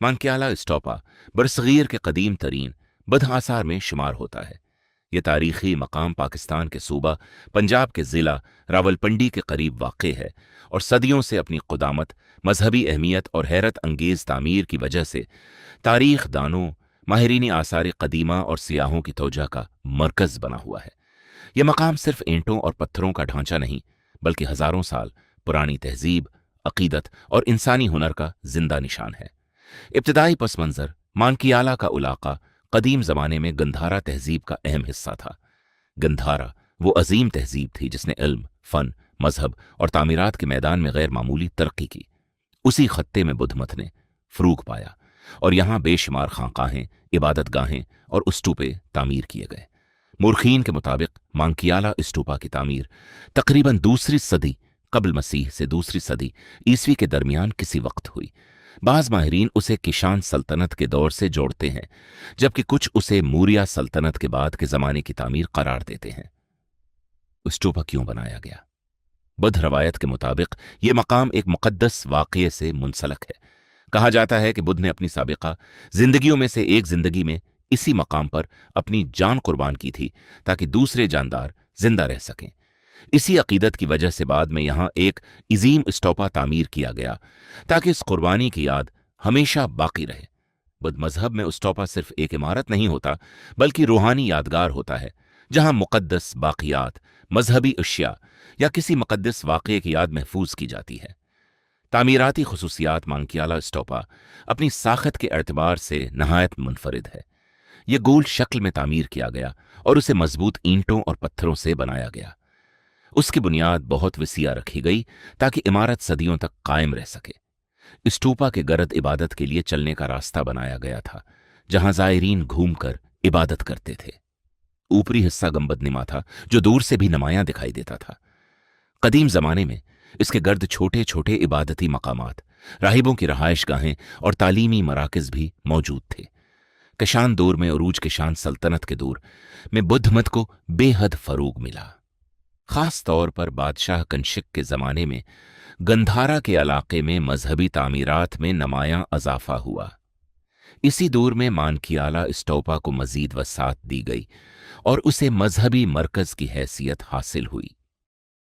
मानक्याला स्टोपा बरसगीर के कदीम तरीन बद आसार में शुमार होता है। यह तारीखी मकाम पाकिस्तान के सूबा पंजाब के ज़िला रावलपिंडी के करीब वाक़ है और सदियों से अपनी क़ुदामत, मजहबी अहमियत और हैरत अंगेज़ तामीर की वजह से तारीख दानों, माहिरीन आसार कदीमा और सियाहों की तवज्जो का मरकज़ बना हुआ है। यह मकाम सिर्फ ईंटों और पत्थरों का ढांचा नहीं, बल्कि हज़ारों साल पुरानी तहजीब, अकीदत और इंसानी हुनर का जिंदा निशान है। इब्तदाई पस मंज़र मानकियाला का इलाका कदीम ज़माने में गंधारा तहजीब का अहम हिस्सा था। गंधारा वो अजीम तहजीब थी जिसने इल्म, फ़न, मजहब और तामीरात के मैदान में गैर मामूली तरक्की की। उसी खत्ते में बुद्ध मत ने फ़रूग पाया और यहाँ बेशुमार खानकाहें, इबादत गाहें और स्तूपे तामीर किए गए। मुर्खीन के मुताबिक मानकियाला स्तूपा की तामीर तकरीबन दूसरी सदी कबल मसीह से दूसरी सदी ईसवी के दरमियान किसी वक्त हुई। बाज़ माहिरीन उसे किशान सल्तनत के दौर से जोड़ते हैं, जबकि कुछ उसे मूरिया सल्तनत के बाद के ज़माने की तामीर करार देते हैं। स्तूपा क्यों बनाया गया? बुद्ध रवायत के मुताबिक ये मकाम एक मुक़द्दस वाक़ये से मुंसलक है। कहा जाता है कि बुद्ध ने अपनी साबिक़ा जिंदगियों में से एक जिंदगी में इसी मकाम पर अपनी जान कुर्बान की थी ताकि दूसरे जानदार जिंदा रह सकें। इसी अकीदत की वजह से बाद में यहाँ एक इजीम स्टोपा तामीर किया गया ताकि इस कुर्बानी की याद हमेशा बाकी रहे। बुद्ध मजहब में स्टोपा सिर्फ एक इमारत नहीं होता, बल्कि रूहानी यादगार होता है जहाँ मुक़द्दस बाक़ियात, मजहबी अशिया या किसी मुक़द्दस वाक़ये की याद महफूज की जाती है। तामीराती खसूसियात मानकियाला स्टोपा अपनी साख़त के एतबार से नहायत मुनफरिद है। यह गोल शक्ल में तामीर किया गया और उसे मजबूत ईंटों और पत्थरों से बनाया गया। उसकी बुनियाद बहुत वसीया रखी गई ताकि इमारत सदियों तक कायम रह सके। स्तूपा के गर्द इबादत के लिए चलने का रास्ता बनाया गया था जहां ज़ायरीन घूमकर इबादत करते थे। ऊपरी हिस्सा गंबदनुमा था जो दूर से भी नुमायां दिखाई देता था। कदीम जमाने में इसके गर्द छोटे छोटे इबादती मकामात, राहिबों की रहायश गाहें और तालीमी मराकज़ भी मौजूद थे। कशान दौर में उरूज किशान सल्तनत के दौर में बुद्ध मत को बेहद फरोग मिला। खास तौर पर बादशाह कनशिक के ज़माने में गंधारा के इलाके में मजहबी तामीरात में नमायां अजाफा हुआ। इसी दौर में मानकियाला स्टोपा को मजीद वसात दी गई और उसे मजहबी मरकज़ की हैसियत हासिल हुई।